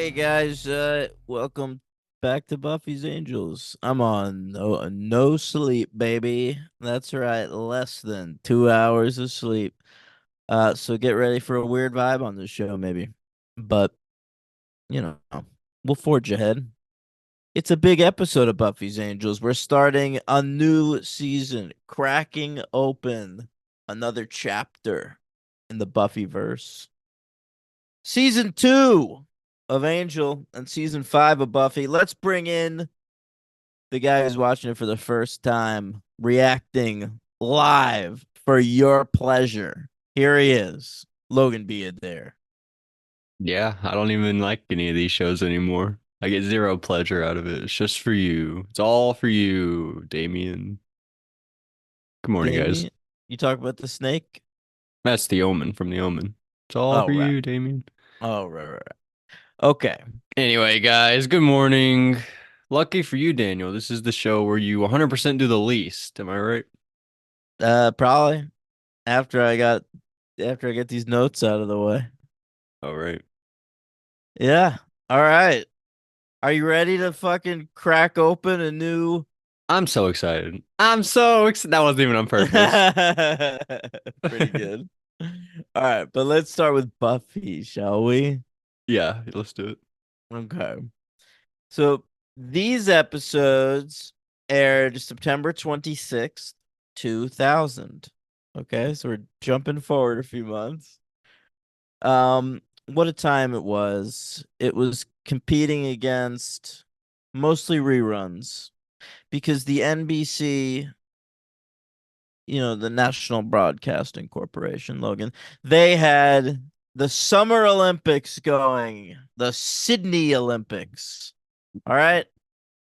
Hey guys, welcome back to Buffy's Angels. I'm on no sleep, baby. That's right, less than 2 hours of sleep. So get ready for a weird vibe on this show, maybe. But you know, we'll forge ahead. It's a big episode of Buffy's Angels. We're starting a new season, cracking open another chapter in the Buffyverse. Season 2 of Angel and season 5 of Buffy. Let's bring in the guy who's watching it for the first time, reacting live for your pleasure. Here he is, Logan B. There. Yeah, I don't even like any of these shows anymore. I get zero pleasure out of it. It's just for you. It's all for you, Damien. Good morning, guys. Damien, you talk about the snake? That's the Omen from the Omen. It's all Oh, for right. you, Damien. Oh, right. Okay. Anyway, guys, good morning. Lucky for you, Daniel. This is the show where you 100% do the least. Am I right? Probably after I got after I get these notes out of the way. All right. Yeah. All right. Are you ready to fucking crack open a new I'm so excited. I'm so excited. That wasn't even on purpose. Pretty good. All right, but let's start with Buffy, shall we? Yeah, let's do it. Okay. So these episodes aired September 26th, 2000. Okay, so we're jumping forward a few months. What a time it was. It was competing against mostly reruns because the NBC, the National Broadcasting Corporation, Logan, they had the Summer Olympics going, the Sydney Olympics. All right.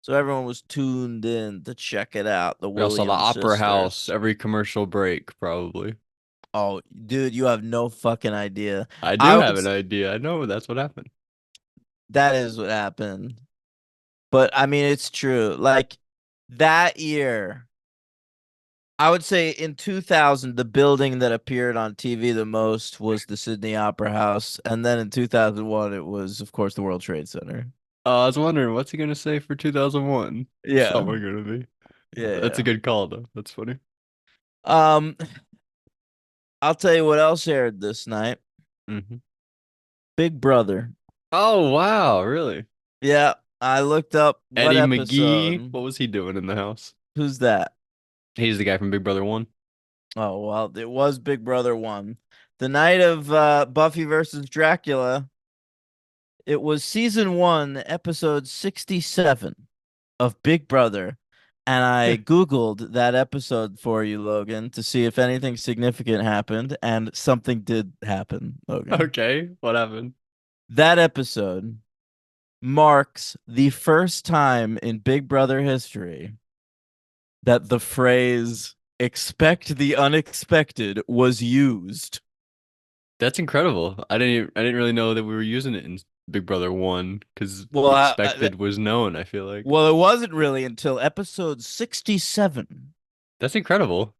So everyone was tuned in to check it out. The We also saw the Williams Opera House sisters. every commercial break, probably. Oh, dude, you have no fucking idea. I do I have would, an idea. I know that's what happened. that is what happened. But I mean, it's true. Like that year, I would say in 2000, the building that appeared on TV the most was the Sydney Opera House. And then in 2001, it was, of course, the World Trade Center. I was wondering, what's he gonna say for 2001? Yeah. Somewhere gonna be. That's a Yeah. good call, though. That's funny. Um, I'll tell you what else aired this night. Hmm. Big Brother. Oh, wow, really? Yeah, I looked up what Eddie McGee, episode. what was he doing in the house? Who's that? He's the guy from Big Brother 1. Oh, well, it was Big Brother 1. The night of Buffy versus Dracula. It was season 1, episode 67 of Big Brother. And I Googled that episode for you, Logan, to see if anything significant happened. And something did happen, Logan. Okay, what happened? That episode marks the first time in Big Brother history that the phrase expect the unexpected was used. That's incredible. I didn't really know that we were using it in Big Brother 1 because Well, expected was known, I feel like. it wasn't really until episode 67. That's incredible.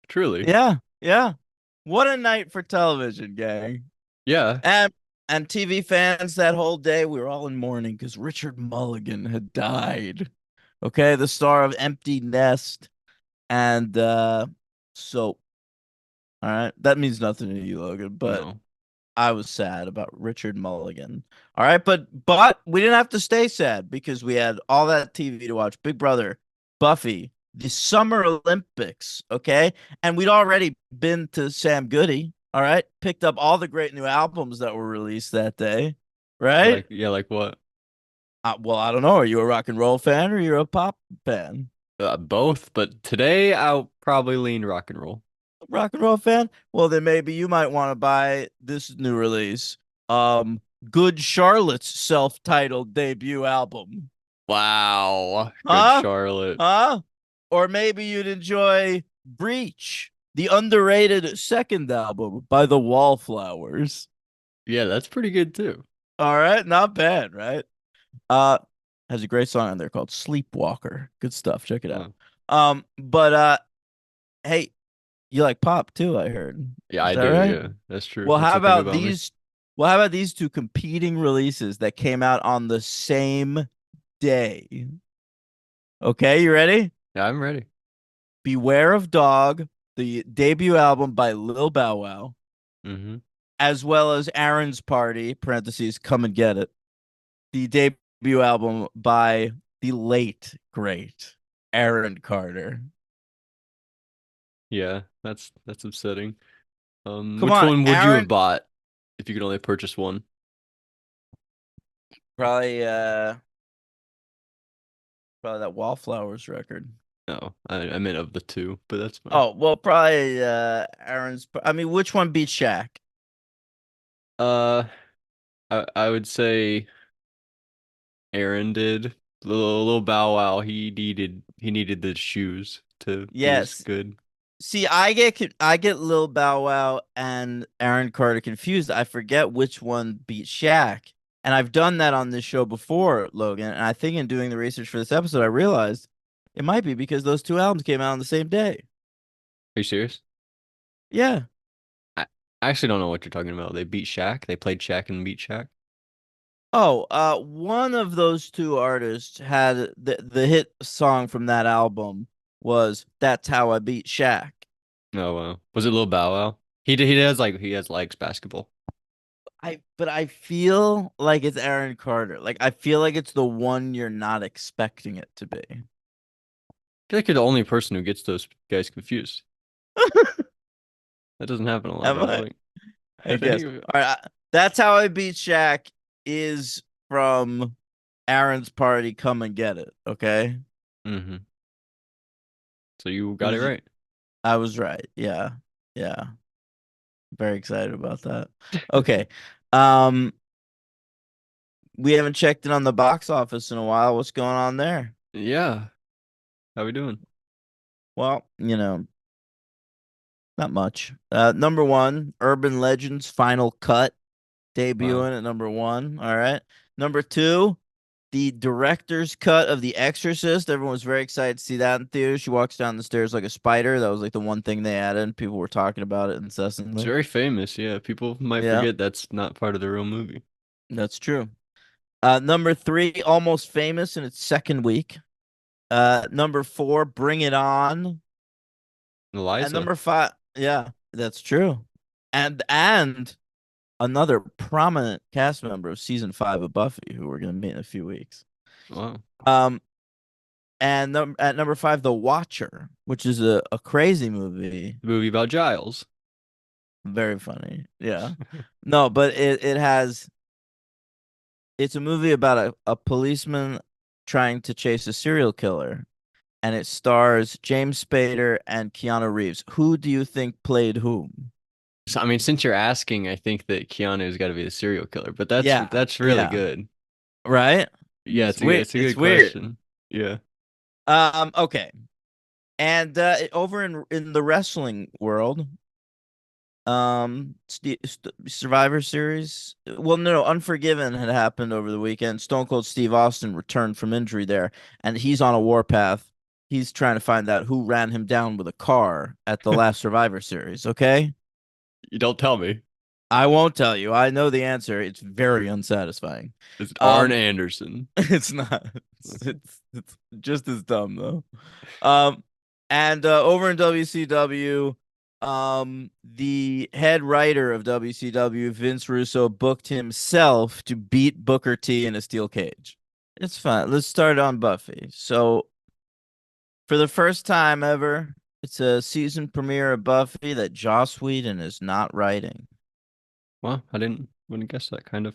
Truly. Yeah, yeah. What a night for television, gang. Yeah. And TV fans that whole day, we were all in mourning because Richard Mulligan had died. Okay, the star of Empty Nest and Soap. All right, that means nothing to you, Logan, but No. I was sad about Richard Mulligan. All right, but we didn't have to stay sad because we had all that TV to watch. Big Brother, Buffy, the Summer Olympics, okay? And we'd already been to Sam Goody, all right? Picked up all the great new albums that were released that day, right? Like, yeah, like what? Well, I don't know. Are you a rock and roll fan or you're a pop fan? Both, but today I'll probably lean rock and roll. Rock and roll fan? Well, then maybe you might want to buy this new release. Good Charlotte's self-titled debut album. Wow. Good Huh? Charlotte. Huh? Or maybe you'd enjoy Breach, the underrated second album by the Wallflowers. Yeah, that's pretty good too. All right, not bad, right? Uh has a great song on there called Sleepwalker. Good stuff. Check it out. Huh. But hey, you like pop too, I heard. Yeah, Is I that do. right? Yeah, that's true. Well, That's how the thing about about me. these Well, how about these two competing releases that came out on the same day? Okay, you ready? Yeah, I'm ready. Beware of Dog, the debut album by Lil Bow Wow, Hmm. as well as Aaron's Party, parentheses, come and get it, the debut album by the late, great Aaron Carter. Yeah, that's upsetting. Come Which on, one would you have Aaron. bought if you could only purchase one? Probably, probably that Wallflowers record. No, I meant of the two, but that's fine. Oh, well, probably I mean, which one beat Shaq? Uh, I would say Aaron did. Little Bow Wow, he needed the shoes to be as Yes. good. See, I get Lil Bow Wow and Aaron Carter confused. I forget which one beat Shaq. And I've done that on this show before, Logan. And I think in doing the research for this episode, I realized it might be because those two albums came out on the same day. Are you serious? Yeah. I actually don't know what you're talking about. They beat Shaq. They played Shaq and beat Shaq. Oh, one of those two artists had the hit song from that album was "That's How I Beat Shaq." Oh wow. Was it Lil Bow Wow? He has likes basketball. But I feel like it's Aaron Carter. Like I feel like it's the one you're not expecting it to be. I feel like you're the only person who gets those guys confused. That doesn't happen a lot, Am I don't I? think. I I guess. think. All right. That's How I Beat Shaq is from Aaron's Party. Come and get it. Okay. Hmm. So you got it Who's right. I was right. Yeah. Yeah. Very excited about that. Okay. Um, we haven't checked in on the box office in a while. What's going on there? Yeah. How we doing? Well, not much. Number one, Urban Legends Final Cut Wow. debuting at number one. All right. Number two, the director's cut of The Exorcist. Everyone was very excited to see that in theaters. She walks down the stairs like a spider. That was like the one thing they added. People were talking about it It's incessantly. very famous. Yeah. People might Yeah, forget that's not part of the real movie. that's true. Number three, Almost Famous in its second week. Number four, Bring It On. And Eliza. number five, yeah, that's true. And another prominent cast member of season five of Buffy, who we're gonna meet in a few weeks. Wow. Um, and at number five, The Watcher, which is a crazy movie, The movie about Giles. very funny. Yeah, no, but it's a movie about a policeman trying to chase a serial killer, and it stars James Spader and Keanu Reeves. Who do you think played whom? So, I mean, since you're asking, I think that Keanu's got to be the serial killer, but that's Yeah, that's really yeah, good. right. Yeah, It's weird. it's a It's good weird. question. Yeah. Okay. And over in the wrestling world, Survivor Series. Well, no, Unforgiven had happened over the weekend. Stone Cold Steve Austin returned from injury there, and he's on a warpath. He's trying to find out who ran him down with a car at the last Survivor Series. Okay, You don't tell me. I won't tell you. I know the answer. It's very unsatisfying. Is it Arn Um, Anderson? it's not. It's, Okay. it's just as dumb though. And over in WCW, the head writer of WCW, Vince Russo, booked himself to beat Booker T in a steel cage. It's fine. Let's start on Buffy. So, for the first time ever, it's a season premiere of Buffy that Joss Whedon is not writing. Well, wouldn't guess that kind of.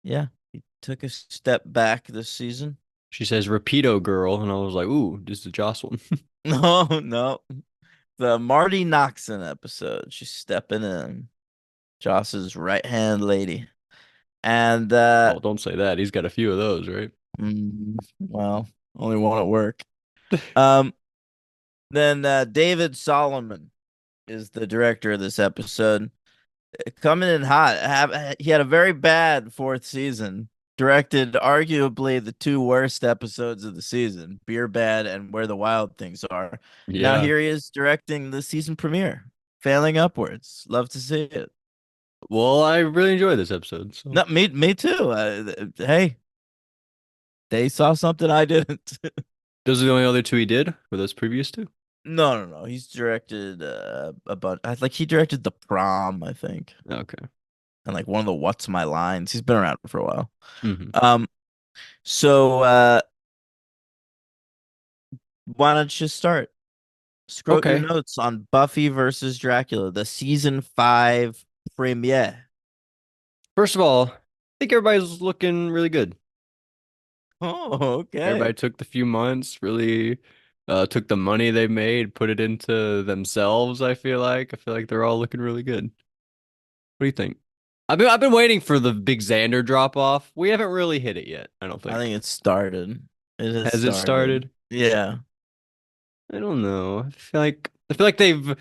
Yeah, he took a step back this season. She says Rapido girl, and I was like, ooh, this is Jocelyn. No, no. The Marty Noxon episode. She's stepping in. Joss's right hand lady. And Oh, don't say that. He's got a few of those, right? well, only one at work. Um then David Solomon is the director of this episode. Coming in hot. He had a very bad fourth season. Directed arguably the two worst episodes of the season, Beer Bad and Where the Wild Things Are. Now Yeah. here he is directing the season premiere. Failing upwards. Love to see it. Well, I really enjoyed this episode. So No, me too. Hey, they saw something I didn't. those are the only other two he did. Were those previous two? No, no, no. He's directed a bunch. Like he directed The Prom, I think, Okay. and like one of the What's My Lines. He's been around for a while. Hmm. Um, so why don't you start? Scrote your Okay. notes on Buffy versus Dracula, the season 5 premiere. First of all, I think everybody's looking really good. Oh, Everybody okay. took the few months, really took the money they made, put it into themselves, I feel like. I feel like they're all looking really good. What do you think? I've been waiting for the big Xander drop off. We haven't really hit it yet, I don't I think think. it started. It has Has it started. started? Yeah, I don't know. I feel like they've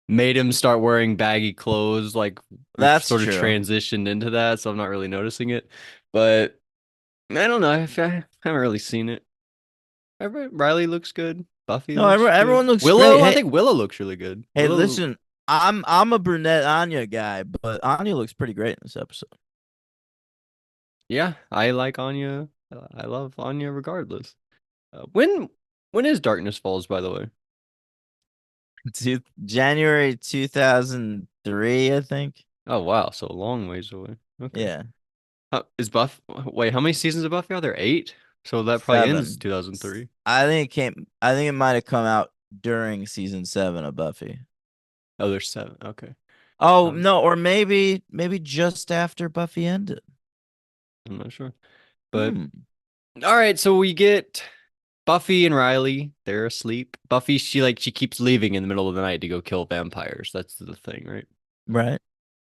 made him start wearing baggy clothes, like we've that's sort of true. transitioned into that, so I'm not really noticing it. But I don't know. I haven't really seen it. Riley looks good. Buffy No, looks everyone good. looks great. Willow, I Hey, think Willow looks really good. hey, Willow, listen, I'm a brunette Anya guy, but Anya looks pretty great in this episode. yeah, I like Anya. I love Anya regardless. When is Darkness Falls, by the way? January 2003, I think. Oh wow, so a long ways away. Okay. Yeah, Is Buff? Wait, how many seasons of Buffy are there? Eight. So that probably ends 7. 2003. I think it came. I think it might have come out during season 7 of Buffy. Oh, there's seven. Okay. Oh Um, no, or maybe just after Buffy ended. I'm not sure. But Hmm. all right, so we get Buffy and Riley. They're asleep. Buffy, she keeps leaving in the middle of the night to go kill vampires. That's the thing, right? Right.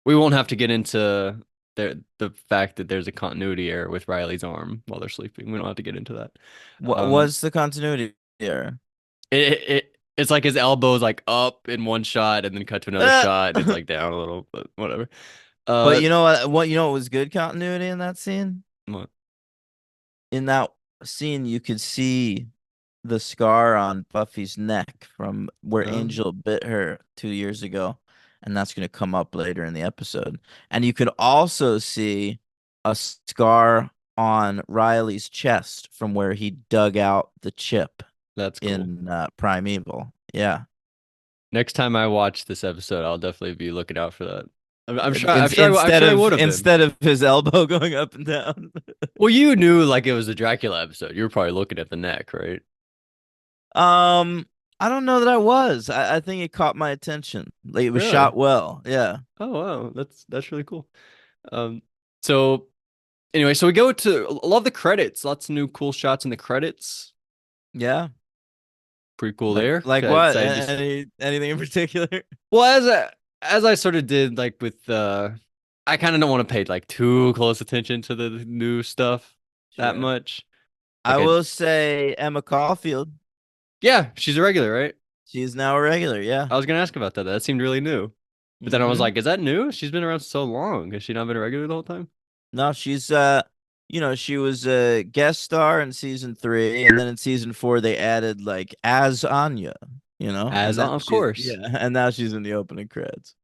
We won't have to get into the fact that there's a continuity error with Riley's arm while they're sleeping. We don't have to get into that. What Um, was the continuity here? it's like his elbow's like up in one shot and then cut to another Uh, shot and it's like down a little, but whatever. but Uh, you know what? What was good continuity in that scene? what? In that scene, you could see the scar on Buffy's neck from where Um, Angel bit her 2 years ago, and that's going to come up later in the episode. And you could also see a scar on Riley's chest from where he dug out the chip that's cool. in Primeval. Yeah. Next time I watch this episode, I'll definitely be looking out for that. I'm sure. I'm Instead sure I of would have been. his elbow going up and down. Well, you knew like it was a Dracula episode. You were probably looking at the neck, right? Um, I don't know that I was. I think it caught my attention. Like it was Really? shot well. Yeah. Oh wow, that's really cool. Um, so anyway, so we go to love the credits. Lots of new cool shots in the credits. Yeah. Pretty cool Like there. like I'd what? say just Anything in particular? well as I sort of did like with I kind of don't want to pay like too close attention to the new stuff that Sure. much. I Like I will say Emma Caulfield. yeah, she's a regular, right? She is now a regular. Yeah. I was gonna ask about that. That seemed really new. But then I was Mm-hmm. like, is that new? She's been around so long. Has she not been a regular the whole time? No, she's she was a guest star in season 3, and then in season 4 they added like as Anya, and As now of she's course. yeah, and now she's in the opening credits.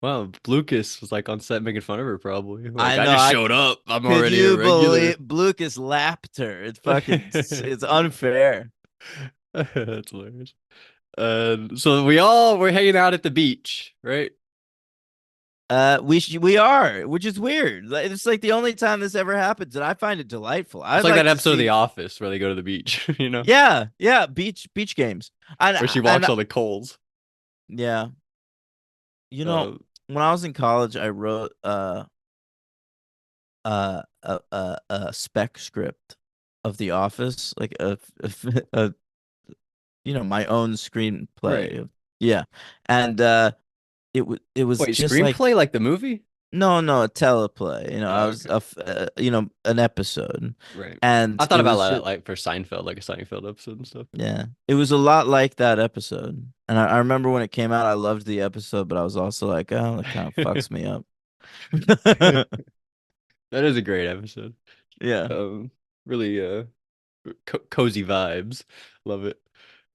Well, Lucas was like on set making fun of her probably. Like, I I know. just I showed up. I'm Could already a you regular. believe Lucas lapped her? It's unfair. That's hilarious. So we're hanging out at the beach, right? We are, which is weird. It's like the only time this ever happens, and I find it delightful. It's I'd like like that to episode of The see, Office where they go to the beach, yeah, yeah, beach games, and where she and walks on the coals. yeah, you know, Uh, when I was in college, I wrote a spec script of The Office, like a my own right. screenplay. Yeah, and it was Wait, just like. screenplay like the movie? No, no, a teleplay. I Oh, was okay. an episode, Right. I and thought it about was that just like for Seinfeld, like a Seinfeld episode and stuff. yeah, it was a lot like that episode. And I remember when it came out, I loved the episode, but I was also like, oh, that kind of fucks me up. That is a great episode. Yeah, Um, really cozy vibes. Love it.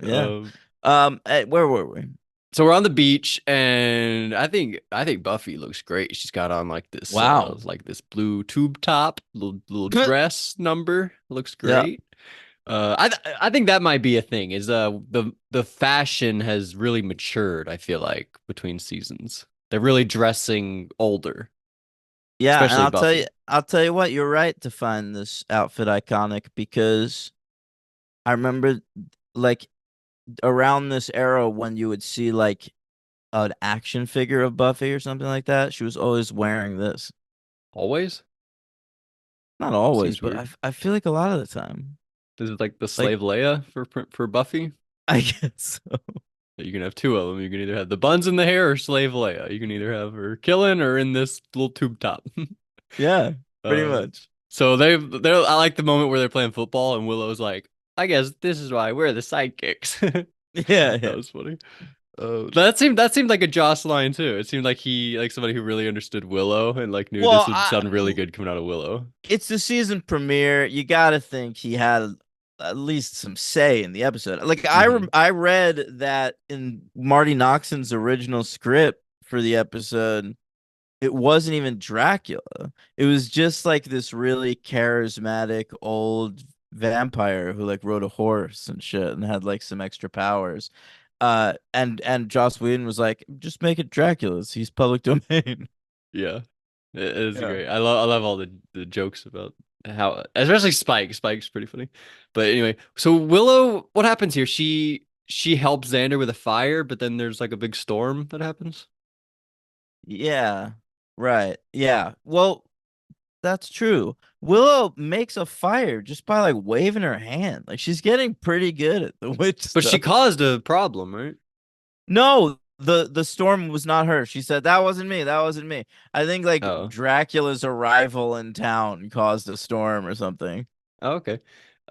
yeah. Um, Where were we? So we're on the beach, and I think Buffy looks great. She's got on Wow. like this blue tube top, little dress number. Looks Yeah. great. I think that might be a thing. Is the fashion has really matured. I feel like between seasons, they're really dressing older, Yeah, and especially Buffy. I'll tell you what, you're right to find this outfit iconic because I remember like around this era when you would see like an action figure of Buffy or something like that, she was always wearing this. Always Not always, seems but weird. I feel like a lot of the time. This is like the Like slave Leia for Buffy. I guess so. You can have two of them. You can either have the buns in the hair or slave Leia. You can either have her killing or in this little tube top. Yeah, pretty Uh, much. so they're I like the moment where they're playing football and Willow's like, I guess this is why we're the sidekicks. Yeah, That yeah. was funny. That seemed like a Joss line too. It seemed like he like somebody who really understood Willow and like knew Well, this would sound really good coming out of Willow. it's the season premiere. You gotta think he had at least some say in the episode. Like Hmm. I read that in Marty Noxon's original script for the episode, it wasn't even Dracula. It was just like this really charismatic old vampire who like rode a horse and shit and had like some extra powers. And Joss Whedon was like, just make it Dracula's. He's public domain. Yeah, it is Yeah. great. I love all the jokes about how, especially Spike. Spike's pretty funny. But anyway, so Willow, what happens here? She helps Xander with a fire, but then there's like a big storm that happens. Yeah. Right. Yeah. Well, that's true. Willow makes a fire just by like waving her hand. Like she's getting pretty good at the witch But she stuff. caused a problem, right? No, the storm was not her. She said that wasn't me. That wasn't me. I think like Oh. Dracula's arrival in town caused a storm or something. Oh, okay.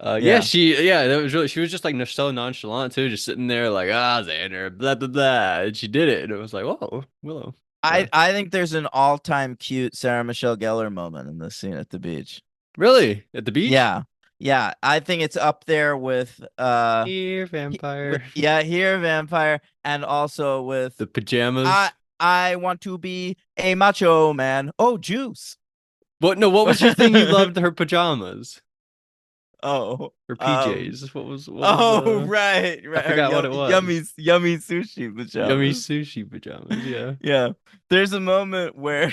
Yeah, Yeah. that was really, she was just like so nonchalant too, just sitting there like, Xander, blah, blah, blah. And she did it. And it was like, whoa, Willow. Uh, I think there's an all-time cute Sarah Michelle Gellar moment in this scene at the beach. really? At the beach? Yeah. Yeah, I think it's up there with Here, vampire. yeah, here vampire and also with The I pajamas. I want to be a macho man. Oh, juice. What? No, what was your thing you loved her pajamas? Oh, Her um, PJs. What was oh, the, right, I right. Her forgot what it was. yummy sushi Yummy pajamas. sushi pajamas, yeah. Yeah, there's a moment where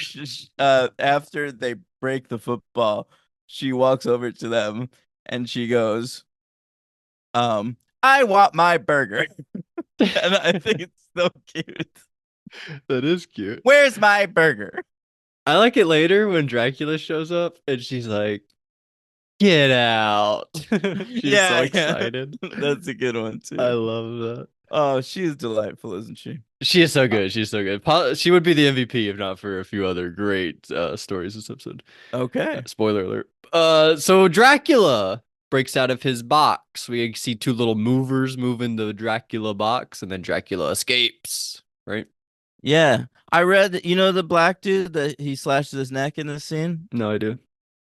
after they break the football, she walks over to them and she goes, "I want my burger," and I think it's so cute. That is cute. Where's my burger? I like it later when Dracula shows up and she's like, get out. She's so Yeah, yeah, excited. that's a good one I too. love that. Oh, she's delightful, isn't she? She is so Uh, good. She's so good. She would be the MVP if not for a few other great stories this episode. Okay. Spoiler alert. So Dracula breaks out of his box. We see two little movers move in the Dracula box, and then Dracula escapes. Right? Yeah. I read that, you know, the black dude that he slashes his neck in this scene? No idea.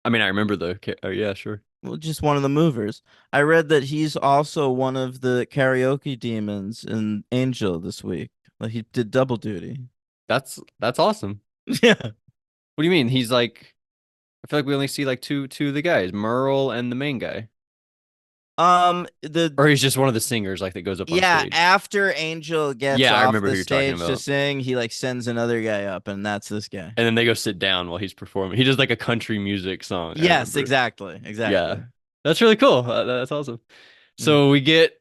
I mean, I remember Oh, yeah, sure. Well, just one of the movers. I read that he's also one of the karaoke demons in Angel this week. Like he did double duty. That's awesome. Yeah. What do you mean? He's like, I feel like we only see like two of the guys, Merle and the main guy. The Or he's just one of the singers like that goes up on yeah, stage. after Angel gets Yeah, I off remember the who you're talking stage to about. sing, he like sends another guy up, and that's this guy. And then they go sit down while he's performing. He does like a country music song, I Yes, remember. exactly. Yeah. Exactly. That's really cool. That's awesome. Mm. So we get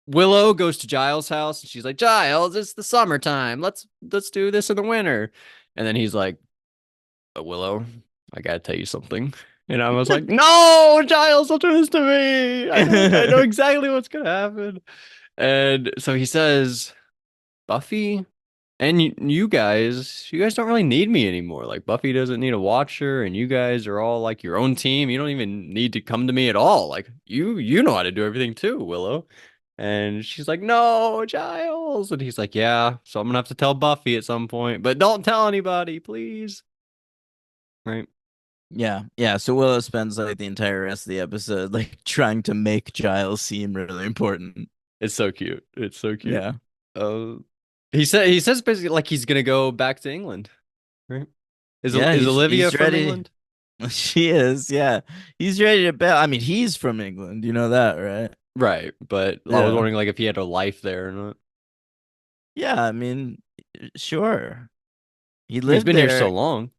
Willow goes to Giles' house and she's like, "Giles, it's the summertime. Let's do this in the winter." And then he's like, "Willow, I gotta tell you something." And I was like, "No, Giles, don't do this to me. I know exactly what's gonna happen." And so he says, "Buffy and you guys don't really need me anymore. Like Buffy doesn't need a watcher, and you guys are all like your own team. You don't even need to come to me at all. Like you know how to do everything too, Willow." And she's like, "No, Giles." And he's like, "Yeah, so I'm gonna have to tell Buffy at some point, but don't tell anybody, please." Right? Yeah, yeah. So Willow spends like the entire rest of the episode like trying to make Giles seem really important. It's so cute. It's so cute. Yeah. He says basically like he's gonna go back to England, right? Yeah, Is Olivia he's from ready. England? She is, yeah. He's ready to bet. I mean, he's from England, you know that, right? Right, but I was Yeah. wondering like if he had a life there or not. Yeah, I mean, sure. He I mean, he's lived been here so there. long,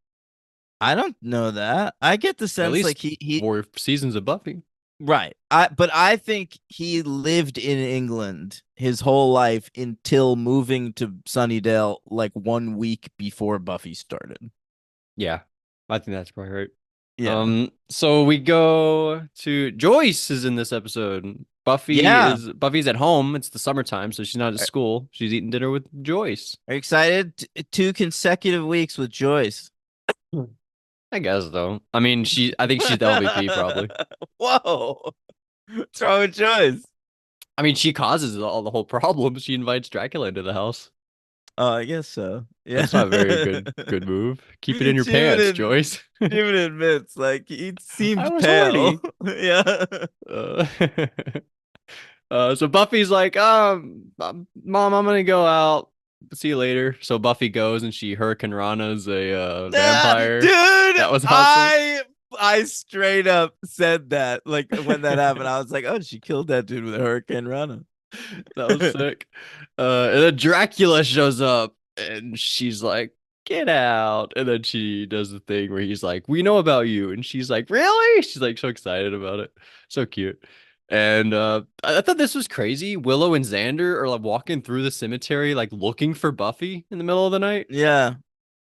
I don't know that. I get the at sense like least he 4 seasons of Buffy. right. But I think he lived in England his whole life until moving to Sunnydale like 1 week before Buffy started. Yeah, I think that's probably right. Yeah. So we go to Joyce is in this episode. Yeah. Buffy's at home. It's the summertime, so she's not at Are school. She's eating dinner with Joyce. are you excited? 2 consecutive weeks with Joyce. I guess though. I mean, I think she's the LVP probably. Whoa. What's wrong with Joyce? I mean, she causes all the whole problem. She invites Dracula into the house. Oh, I guess so. Yeah. That's not a very good move. Keep it in your She even pants, ad- Joyce. she even admits like he I seemed was pale. horny. Yeah. Uh, so Buffy's like, Mom, I'm gonna go out. See you later. So Buffy goes and she Hurricane Rana's a vampire. Dude, That was awesome. I straight up said that like when that happened. I was like, oh, she killed that dude with a hurricane runner. That was sick. And then Dracula shows up and she's like, get out. And then she does the thing where he's like, we know about you. And she's like, really? She's like so excited about it. So cute. And I thought this was crazy. Willow and Xander are like walking through the cemetery, like looking for Buffy in the middle of the night. Yeah.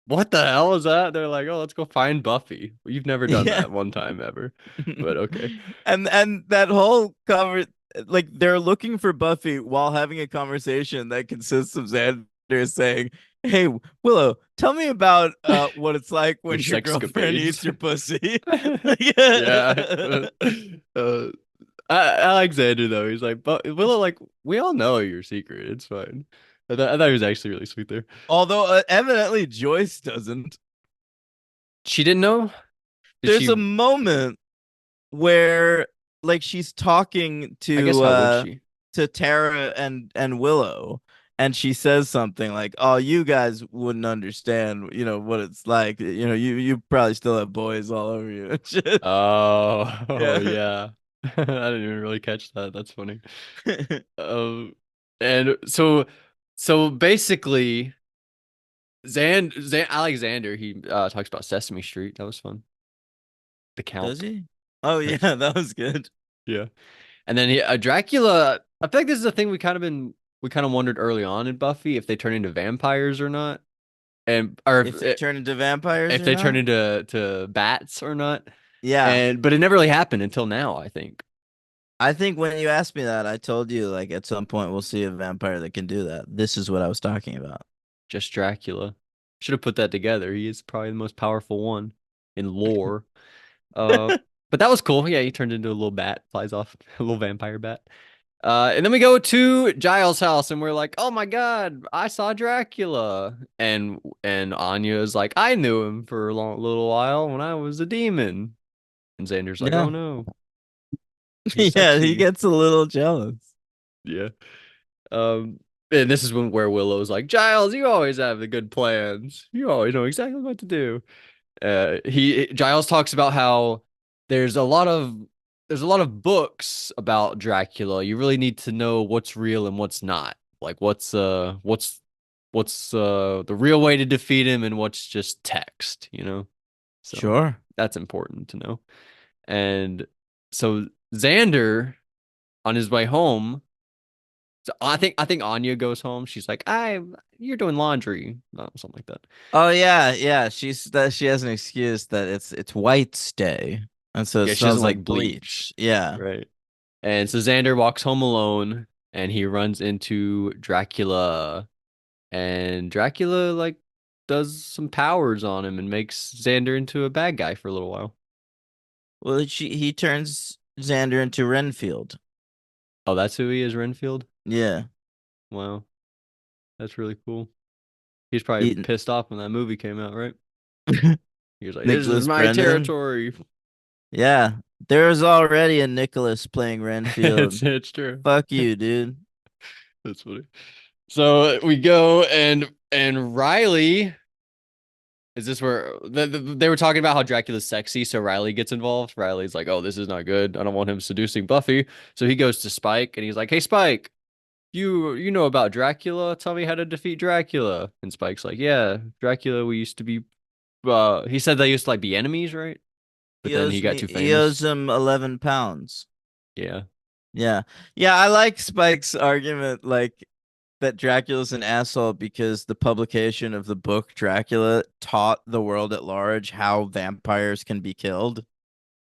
What the hell is that? They're like, oh, let's go find Buffy. You've never done Yeah. that one time ever. But okay. And that whole cover like they're looking for Buffy while having a conversation that consists of Xander saying, "Hey, Willow, tell me about what it's like Your when your girlfriend sexcapades. eats your pussy." Yeah. Uh, Alexander though, he's like, but Willow, like, we all know your secret. It's fine. I thought he was actually really sweet there. Although evidently Joyce doesn't. She didn't know? Did There's a she? moment where like she's talking I guess how would she? to Tara and Willow, and she says something like, "Oh, you guys wouldn't understand, you know what it's like. You know, you probably still have boys all over you." And shit. Oh, oh Yeah. yeah. I didn't even really catch that. That's funny. And so basically, Zan Alexander, he talks about Sesame Street. That was fun. The Does Count. he? Oh yeah, that was good. Yeah. And then Dracula, I feel like this is a thing we kind of wondered early on in Buffy if they turn into vampires or not, and or If they turn into vampires if or they turn not? into bats or not. Yeah. But it never really happened until now, I think. I think when you asked me that, I told you like at some point we'll see a vampire that can do that. This is what I was talking about. Just Dracula. Should have put that together. He is probably the most powerful one in lore. Uh, but that was cool. Yeah, he turned into a little bat, flies off, a little vampire bat. And then we go to Giles' house, and we're like, "Oh my God, I saw Dracula!" And Anya is like, "I knew him for a little while when I was a demon." And Xander's like, "Oh Yeah. no, he's Yeah, he sexy." gets a little jealous. Yeah. Um, and this is where Willow's like, "Giles, you always have the good plans. You always know exactly what to do." He Giles talks about how there's a lot of books about Dracula. You really need to know what's real and what's not. Like what's the real way to defeat him and what's just text, you know? So Sure. that's important to know. And so Xander on his way home, so I think Anya goes home. She's like, you're doing laundry," something like that. Oh yeah, yeah. She has an excuse that it's White's Day, and so it Yeah, she doesn't smells like like bleach. bleach. Yeah. Right. And so Xander walks home alone and he runs into Dracula. And Dracula like does some powers on him and makes Xander into a bad guy for a little while. Well, he turns Xander into Renfield. Oh, that's who he is, Renfield? Yeah. Wow. That's really cool. He's probably He, pissed off when that movie came out, right? He was like, "This is Nicholas my Brendan. territory." Yeah. There was already a Nicholas playing Renfield. It's true. Fuck you, dude. That's funny. So we go and Riley. Is this where they were talking about how Dracula's sexy? So Riley gets involved. Riley's like, "Oh, this is not good. I don't want him seducing Buffy." So he goes to Spike and he's like, "Hey, Spike, you know about Dracula? Tell me how to defeat Dracula." And Spike's like, "Yeah, Dracula. We used to be." He said they used to like be enemies, right? But then he got too He owes famous. him 11 pounds. Yeah, Yeah. Yeah, I like Spike's argument, like that Dracula's an asshole because the publication of the book Dracula taught the world at large how vampires can be killed.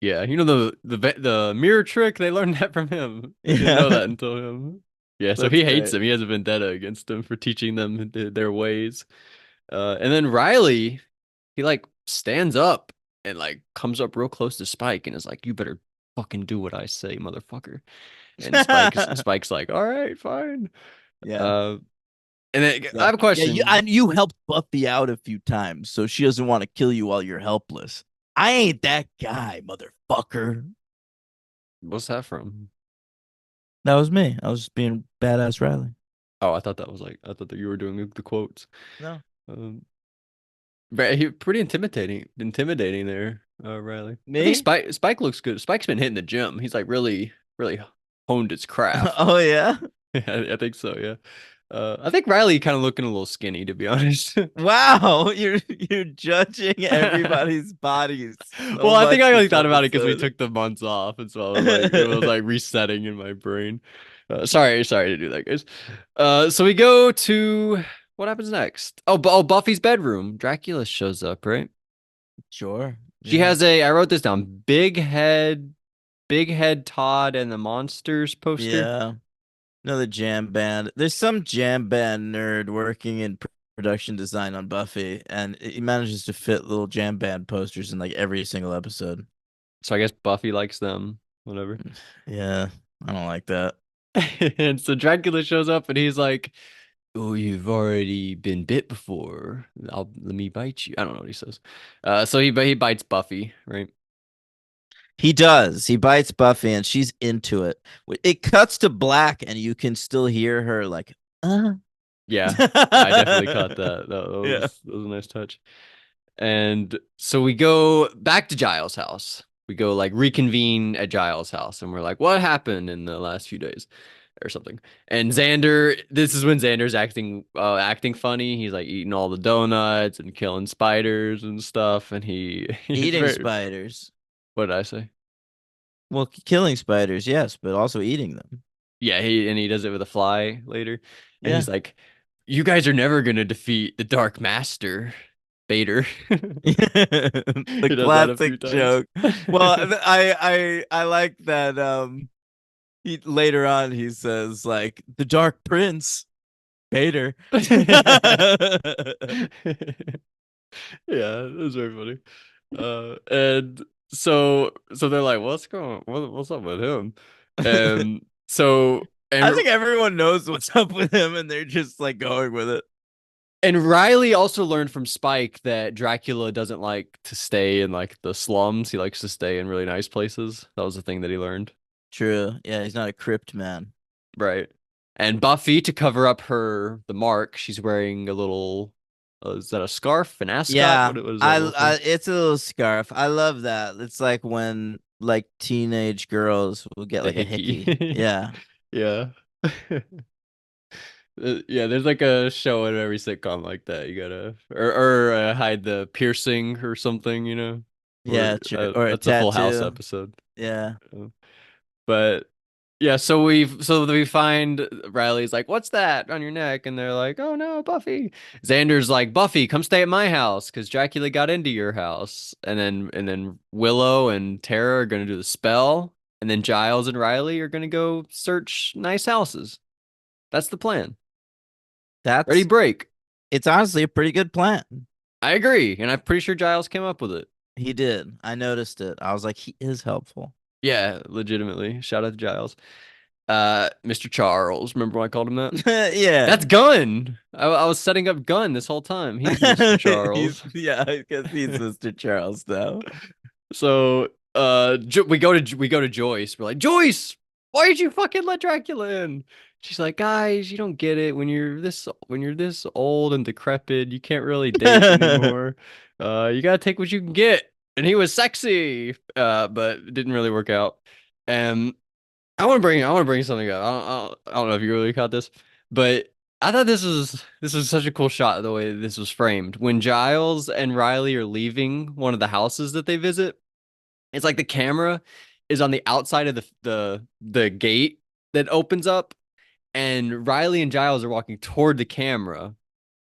yeah. You know the mirror trick. They learned that from him. They didn't know Yeah, that until him. Yeah, so that's he hates great. him. He has a vendetta against him for teaching them their ways. And then Riley, he like stands up and like comes up real close to Spike and is like, "You better fucking do what I say, motherfucker." And Spike's like, "All right, fine." Yeah. Uh, and then I Yeah. have a Yeah, question. you helped Buffy out a few times, so she doesn't want to kill you while you're helpless. I ain't that guy, motherfucker. What's that from? That was me. I was just being badass Riley. Oh, I thought that was like I thought that you were doing the quotes. No. Um, but he pretty intimidating there, Riley. I think Me? Spike looks good. Spike's been hitting the gym. He's like really honed his craft. Oh yeah. I think so, yeah. I think Riley kind of looking a little skinny, to be honest. Wow, you're judging everybody's bodies Well, so I think much I only this thought about it because we episode. took the months off, and so I was like, it was like resetting in my brain. Sorry to do that, guys. So we go to what happens next? Oh, Buffy's bedroom. Dracula shows up, right? Sure. She Yeah. has I wrote this down. Big head Todd and the monsters poster. Yeah. Another jam band. There's some jam band nerd working in production design on Buffy, and he manages to fit little jam band posters in like every single episode. So I guess Buffy likes them. Whatever. Yeah, I don't like that. And so Dracula shows up and he's like, "Oh, you've already been bit before. Let me bite you." I don't know what he says. So he bites Buffy, right? He does. He bites Buffy, and she's into it. It cuts to black, and you can still hear her like, uh. Yeah, I definitely caught that. Yeah. That was a nice touch. And so we go back to Giles' house. We go like reconvene at Giles' house, and we're like, "What happened in the last few days?" Or something. And Xander, this is when Xander's acting funny. He's like eating all the donuts and killing spiders and stuff. And he's Eating very, spiders. what did I say? Well, killing spiders, yes, but also eating them. Yeah, he does it with a fly later. And Yeah. he's like, "You guys are never gonna defeat the Dark Master, Bader." The He does that a few classic times. joke. Well, I like that he later on he says like the Dark Prince, Vader. Yeah, it was very funny. And so they're like, what's up with him? And so I think everyone knows what's up with him and they're just like going with it. and Riley also learned from Spike that Dracula doesn't like to stay in like the slums. He likes to stay in really nice places. That was the thing that he learned. True. Yeah, he's not a crypt man. Right. And Buffy, to cover up the mark, she's wearing a little, is that a scarf, an ascot? Yeah, What is that little thing? it's a little scarf. I love that. It's like when like teenage girls will get A like a hickey. hickey. Yeah. Yeah. Yeah, there's like a show in every sitcom like that. You gotta or hide the piercing or something, you know. Or Yeah, true. Or a that's a Full House tattoo. episode. Yeah. But yeah, so we find Riley's like, "What's that on your neck?" And they're like, "Oh no, Buffy." Xander's like, "Buffy, come stay at my house because Dracula got into your house." And then Willow and Tara are gonna do the spell, and then Giles and Riley are gonna go search nice houses. That's the plan. Ready, That's break. it's honestly a pretty good plan. I agree, and I'm pretty sure Giles came up with it. He did. I noticed it. I was like, he is helpful. Yeah, legitimately. Shout out to Giles. Mr. Charles. Remember when I called him that? Yeah. That's Gunn. I was setting up Gunn this whole time. He's Mr. He's Charles. yeah, because he's Mr. Charles now. So, we go to Joyce. We're like, Joyce, why did you fucking let Dracula in? She's like, guys, you don't get it. When you're this old and decrepit, you can't really date anymore. You gotta take what you can get. And he was sexy, but it didn't really work out. And I want to bring something up. I don't know if you really caught this, but I thought this was such a cool shot the way this was framed. When Giles and Riley are leaving one of the houses that they visit, it's like the camera is on the outside of the gate that opens up, and Riley and Giles are walking toward the camera.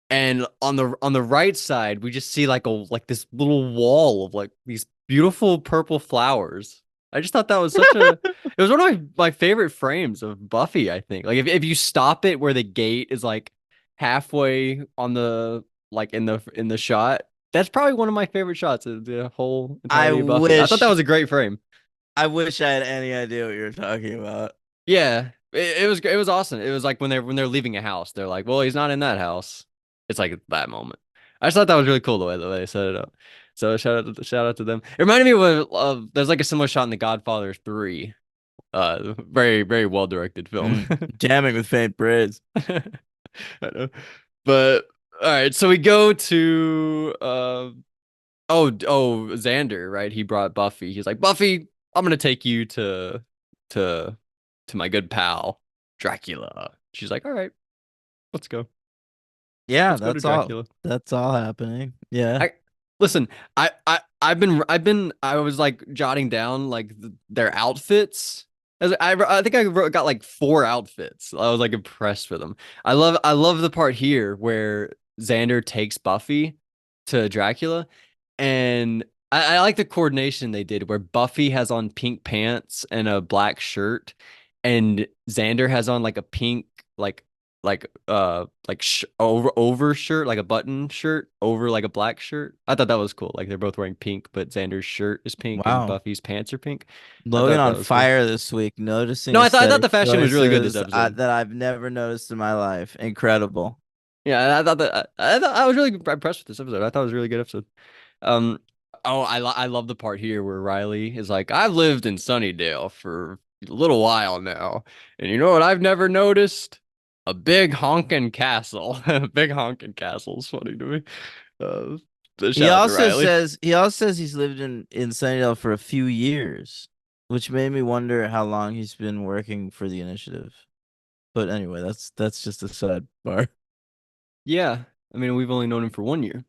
And on the right side, we just see like this little wall of like these beautiful purple flowers. I just thought that was such a it was one of my favorite frames of Buffy, I think. Like if you stop it where the gate is like halfway on the like in the shot, that's probably one of my favorite shots of the whole I entirety of Buffy. I thought that wish was a great frame. I wish I had any idea what you were talking about. Yeah, it was awesome. It was like when they're leaving a house, they're like, "Well, he's not in that house." It's like that moment. I just thought that was really cool the way they set it up. So shout out to them. It reminded me of there's like a similar shot in The Godfather 3. Very well directed film. Damning with faint praise. I know. But all right, so we go to Xander, right? He brought Buffy. He's like, "Buffy, I'm gonna take you to to my good pal, Dracula." She's like, "All right, let's go. Yeah, Let's go to that's all. Dracula." That's all happening. Yeah. I listen, I was like jotting down like their outfits. I think got like four outfits. I was like impressed with them. I love the part here where Xander takes Buffy to Dracula, and I like the coordination they did where Buffy has on pink pants and a black shirt, and Xander has on like a pink like over shirt, like a button shirt over like a black shirt. I thought that was cool. Like they're both wearing pink, but Xander's shirt is pink and Wow. Buffy's pants are pink. I Logan thought on that was cool. fire this week, noticing No, I thought aesthetic the fashion was really good this choices episode. that I've never noticed in my life. Incredible. Yeah, I thought I was really impressed with this episode. I thought it was a really good episode. Um, I love the part here where Riley is like, "I've lived in Sunnydale for a little while now, and you know what I've never noticed? A big honking castle." Big honking castle is funny to me. Shout out to Riley. He also says he's lived in Sunnydale for a few years, which made me wonder how long he's been working for the initiative. But anyway, that's just a sidebar. Yeah, I mean we've only known him for 1 year.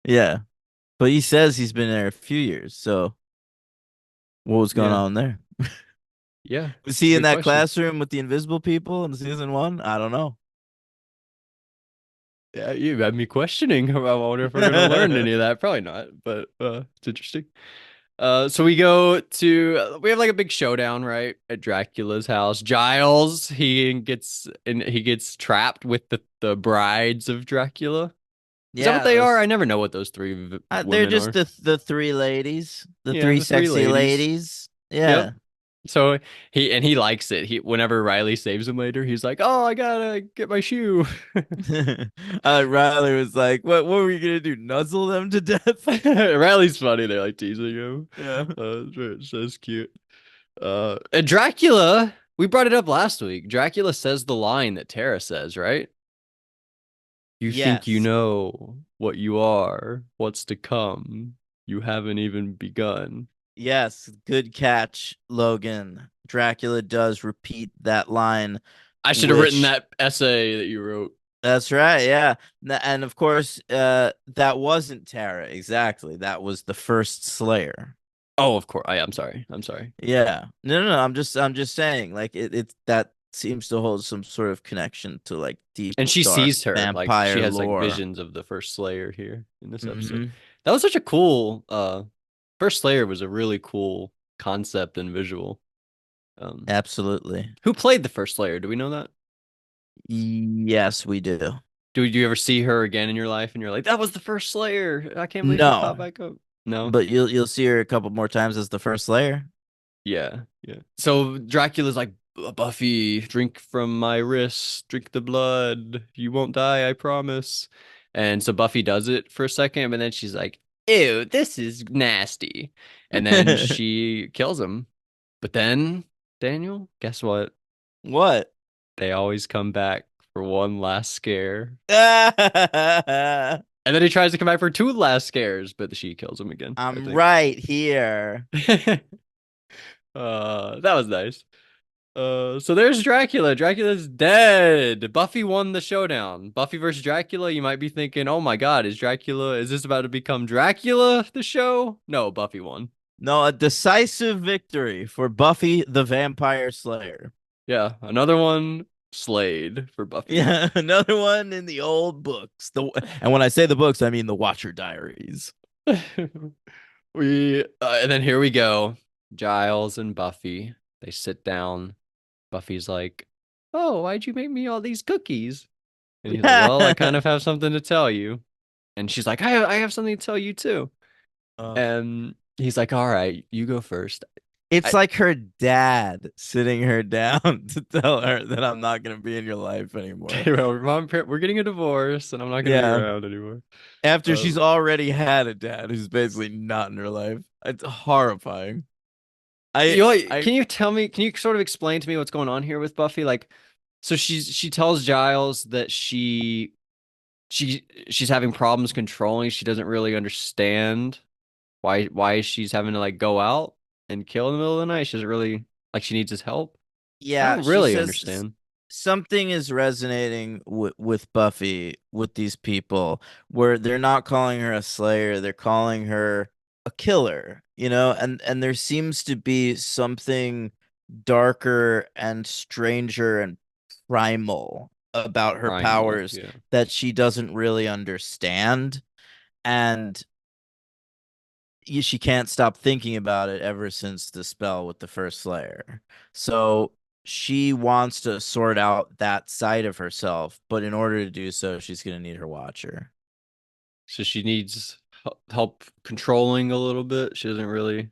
Yeah. But he says he's been there a few years. So what was going Yeah, on there? yeah, Was it's he a in good that question. classroom with the invisible people in season one? I don't know. Yeah, you had me questioning. I wonder if we're gonna learn any of that. Probably not, but it's interesting. So we have like a big showdown, right, at Dracula's house. Giles, he gets trapped with the brides of Dracula. Is that what Yeah, they are? those I never know what those three they're women just are. the three ladies, the Yeah, three the three sexy ladies. ladies. Yep. Yeah. So he likes it. He whenever Riley saves him later, he's like, "Oh, I gotta get my shoe." Riley was like, what were you gonna do? Nuzzle them to death?" Riley's funny. They're like teasing him. Yeah. That's cute. And Dracula, we brought it up last week. Dracula says the line that Tara says, right? You think you Yes. know what you are, what's to come. You haven't even begun. Yes. Good catch, Logan. Dracula does repeat that line, I should have written which that essay that you wrote. that's right, yeah. And of course, that wasn't Tara exactly. That was the first Slayer. Oh, of course. I'm sorry. I'm sorry. Yeah. No. I'm just saying, like it that seems to hold some sort of connection to like deep And she dark sees her like she vampire has like lore. visions of the first Slayer here in this episode. Hmm. That was such a cool first Slayer was a really cool concept and visual. Um Absolutely. who played the first Slayer? Do we know that? Yes, we do. Do you ever see her again in your life and you're like, that was the first Slayer. I can't believe she No, popped back up. No. but you'll see her a couple more times as the first Slayer. Yeah, yeah. So Dracula's like, Buffy, drink from my wrist, drink the blood. You won't die, I promise." And so Buffy does it for a second, but then she's like, "Ew, this is nasty." And then she kills him. But then, Daniel, guess what? What? They always come back for one last scare. I'm And then he tries to come back for two last scares, but she kills him again, I think. right here. That was nice. So there's Dracula. Dracula's dead. Buffy won the showdown. Buffy versus Dracula. You might be thinking, oh my God, is this about to become Dracula, the show? No, Buffy won. No, a decisive victory for Buffy the Vampire Slayer. Yeah, another one slayed for Buffy. Yeah, another one in the old books. And when I say the books, I mean the Watcher Diaries. And then here we go. Giles and Buffy. They sit down. Buffy's like, "Oh, why'd you make me all these cookies?" And he's like, "Well, I kind of have something to tell you." And she's like, I have something to tell you too." uh, And he's like, "All right, you go first." it's I, like her dad sitting her down to tell her that I'm not going to be in your life anymore. well, we're getting a divorce, and I'm not gonna be Yeah. around anymore. After she's Um, already had a dad who's basically not in her life. It's horrifying. I, I, can you tell me? Can you sort of explain to me what's going on here with Buffy? Like, so she tells Giles that she's having problems controlling. She doesn't really understand why she's having to like go out and kill in the middle of the night. She doesn't really like she needs his help. I yeah, don't she really says understand. something is resonating with Buffy, with these people, where they're not calling her a slayer, they're calling her a killer, and there seems to be something darker and stranger and primal about her Primal, powers yeah. that she doesn't really understand. And she can't stop thinking about it ever since the spell with the first Slayer. So she wants to sort out that side of herself, but in order to do so, she's going to need her Watcher. So she needs help controlling a little bit. She doesn't really.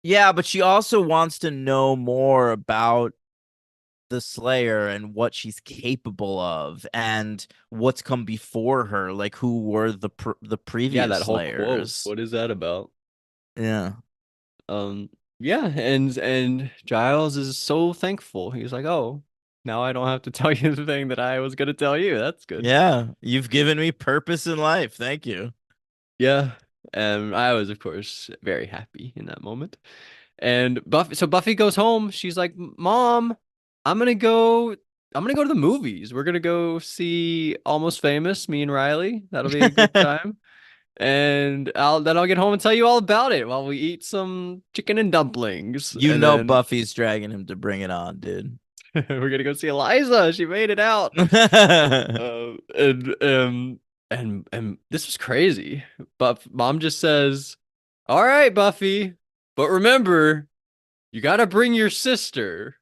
Yeah, but she also wants to know more about the Slayer and what she's capable of and what's come before her, like who were the Yeah, previous that whole quote. Slayers. What is that about? Yeah. Yeah, and Giles is so thankful. He's like, "Oh, now I don't have to tell you the thing that I was gonna tell you. That's good." Yeah, you've given me purpose in life. Thank you. Yeah, and I was, of course, very happy in that moment. And Buffy goes home. She's like, "Mom, I'm gonna go. I'm gonna go to the movies. We're gonna go see Almost Famous. Me and Riley. That'll be a good time. And I'll get home and tell you all about it while we eat some chicken and dumplings. You And know then Buffy's dragging him to bring it on, dude. we're gonna go see Eliza. She made it out. Uh, and um and this was crazy. But mom just says, "All right, Buffy, but remember, you gotta bring your sister."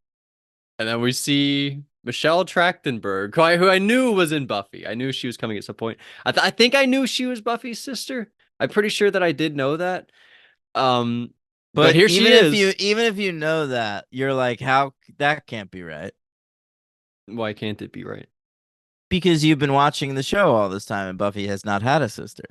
And then we see Michelle Trachtenberg, who I knew was in Buffy. I knew she was coming at some point. I think I knew she was Buffy's sister. I'm pretty sure that I did know that. Um, but But here she even if you is. even if you know that, you're like, how that can't be right. Why can't it be right? Because you've been watching the show all this time and Buffy has not had a sister.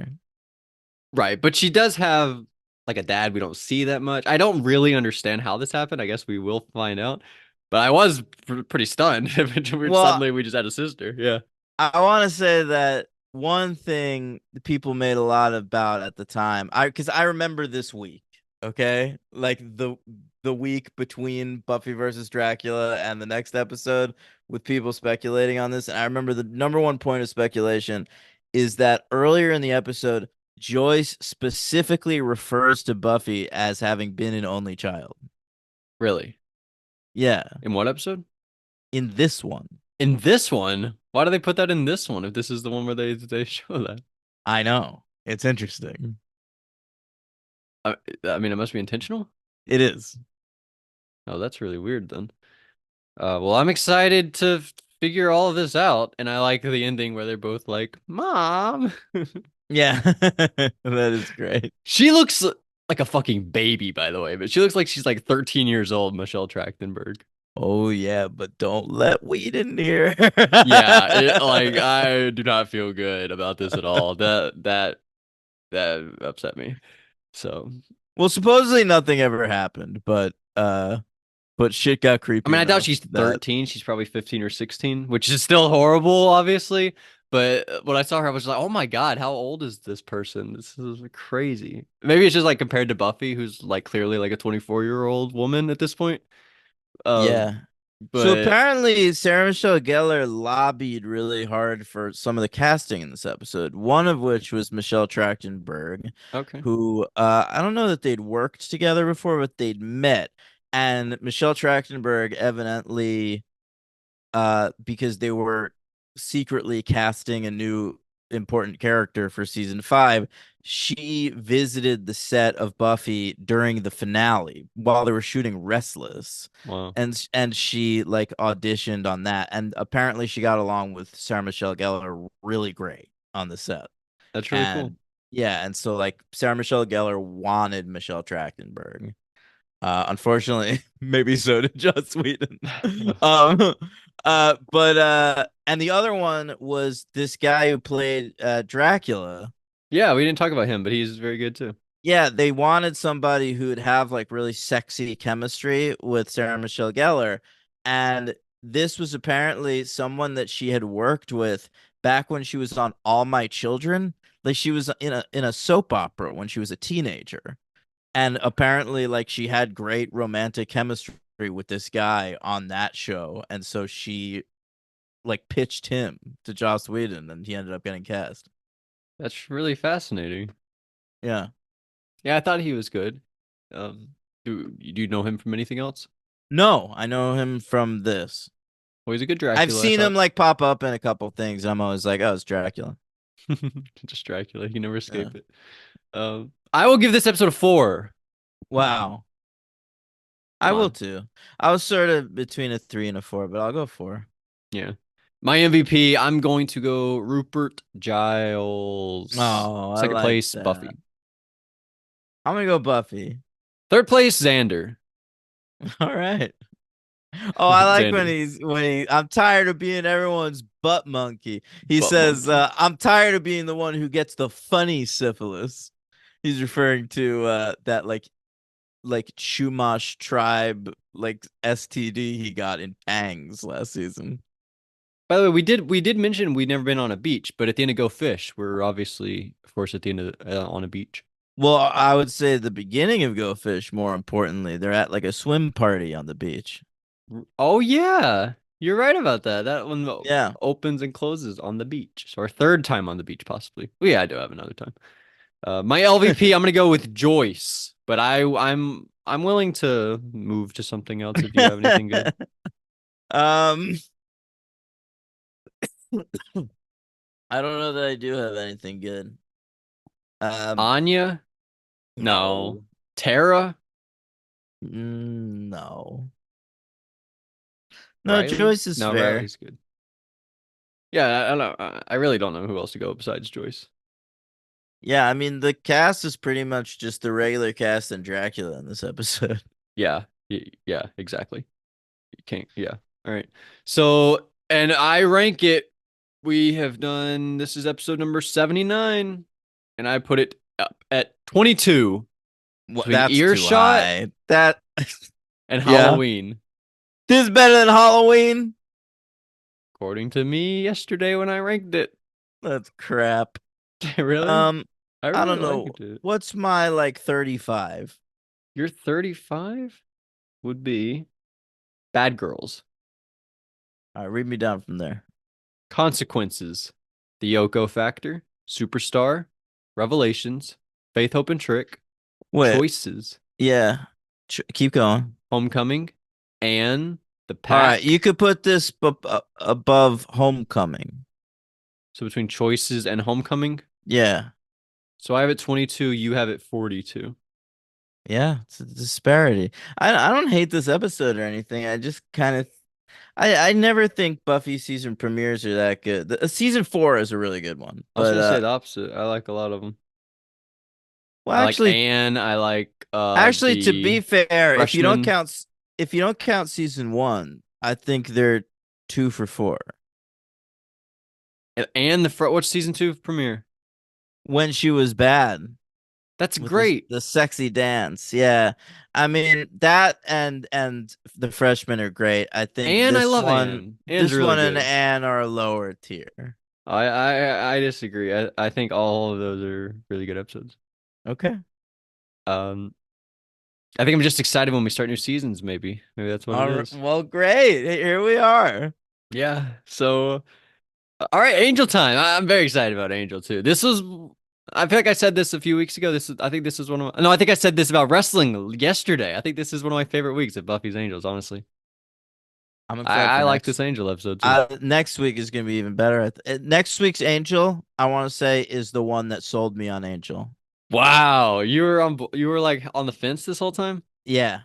Right, but she does have like a dad we don't see that much. I don't really understand how this happened. I guess we will find out. But I was pretty stunned. Well, Suddenly we just had a sister. Yeah. I want to say that one thing the people made a lot about at the time, because I remember this week, okay, like the week between Buffy versus Dracula and the next episode, with people speculating on this, and I remember the number one point of speculation is that earlier in the episode, Joyce specifically refers to Buffy as having been an only child. Really? Yeah, In what episode? in this one, In this one? Why do they put that in this one if this is the one where they show that? I know it's interesting. I mean, it must be intentional. It is. Oh, that's really weird then. Well, I'm excited to figure all of this out, and I like the ending where they're both like, "Mom." Yeah, that is great. She looks like a fucking baby, by the way, but she looks like she's like 13 years old, Michelle Trachtenberg. Oh yeah, but don't let weed in here. Yeah, like I do not feel good about this at all. That upset me. So Well, supposedly nothing ever happened, but but shit got I creepy mean, I doubt enough she's that 13. She's probably 15 or 16, which is still horrible, obviously. But when I saw her, I was like, oh my God, how old is this person? This is crazy. Maybe it's just like compared to Buffy, who's like clearly like a 24-year-old woman at this point. Um, yeah. So but apparently Sarah Michelle Gellar lobbied really hard for some of the casting in this episode, one of which was Michelle Trachtenberg, okay. who I don't know that they'd worked together before, but they'd met. And Michelle Trachtenberg evidently because they were secretly casting a new important character for season 5. She visited the set of Buffy during the finale while they were shooting Restless, Wow. and she like auditioned on that, and apparently she got along with Sarah Michelle Gellar really great on the set, That's really cool. and yeah, and so like Sarah Michelle Gellar wanted Michelle Trachtenberg. Unfortunately, maybe so did Joss Whedon. Um, and the other one was this guy who played Dracula. Yeah, we didn't talk about him, but he's very good too. Yeah, they wanted somebody who would have like really sexy chemistry with Sarah Michelle Gellar, and this was apparently someone that she had worked with back when she was on All My Children. Like she was in a soap opera when she was a teenager. And apparently, like, she had great romantic chemistry with this guy on that show. And so she, like, pitched him to Joss Whedon and he ended up getting cast. That's really fascinating. Yeah. Yeah, I thought he was good. Do you know him from anything else? No, I know him from this. Well, he's a good I've Dracula, I seen him, thought. like, pop up in a couple things. I'm always like, oh, it's Dracula. Just Dracula. You never Yeah. escape it. I will give this episode a 4. Wow. I Come will on. too. I was sort of between a 3 and a 4, but I'll go 4. Yeah. My MVP, I'm going to go Rupert Giles. Oh, I Second like place, that. Buffy. I'm gonna go Buffy. Third place, Xander. All right. Oh, I like when Xander. I'm tired of being everyone's butt monkey. He Butt says, monkey. I'm tired of being the one who gets the funny syphilis. He's referring to that like Chumash tribe like STD he got in Pangs last season. By the way, we did mention we'd never been on a beach, but at the end of Go Fish, we're obviously, of course, at the end of on a beach. Well, I would say the beginning of Go Fish, more importantly, they're at like a swim party on the beach. Oh yeah, you're right about that. That one Yeah. opens and closes on the beach. So our third time on the beach, possibly. Well, yeah, I do have another time. My LVP, I'm gonna go with Joyce, but I'm willing to move to something else if you have anything good. um I don't know that I do have anything good. Um Anya? No. no. Tara? No. No, Riley? Joyce is No, fair. Riley's good. Yeah, I don't know. I really don't know who else to go besides Joyce. Yeah, I mean the cast is pretty much just the regular cast and Dracula in this episode. Yeah, yeah, exactly. You can't. Yeah. All right. So, and I rank it. We have done. This is episode number 79, and I put it up at 22 What, between that's too Earshot high. That and yeah. Halloween, This is better than Halloween. according to me yesterday when I ranked it. That's crap. Really? Um, I I really don't know. liked it. What's my like 35? Your 35 would be Bad Girls, All right, read me down from there. Consequences, The Yoko Factor, Superstar, Revelations, Faith, Hope, and Trick, Wait, Choices, yeah. Keep going. Homecoming, and The All right, you Pack. could put this above Homecoming. So between Choices and Homecoming. Yeah. So I have it 22, you have it 42. Yeah, it's a disparity. I don't hate this episode or anything. I just kind of I never think Buffy season premieres are that good. Season 4 is a really good one, I was but gonna say the opposite. I like a lot of them. well, I like actually, Anne. I like to be the fair, freshman if you don't count season 1, I think they're 2 for 4. and the which season 2 premiere? When she was bad, That's with this great. the sexy dance. Yeah. I mean that and the freshmen are great. I think And I love Anne. Anne's this really one and good. Anne are a lower tier. I disagree. I think all of those are really good episodes. Okay. Um, I think I'm just excited when we start new seasons. Maybe that's what it All right. is. Well, great. Here we are. Yeah. So, all right, Angel time. I'm very excited about Angel too. This was. I feel like I said this a few weeks ago. This is. I think this is one of. No, I think I said this about wrestling yesterday. I think this is one of my favorite weeks of Buffy's Angels. Honestly, I'm I, excited I for like next. this Angel episode too. Next week is going to be even better. Next week's Angel, I want to say, is the one that sold me on Angel. Wow, you were like on the fence this whole time. Yeah.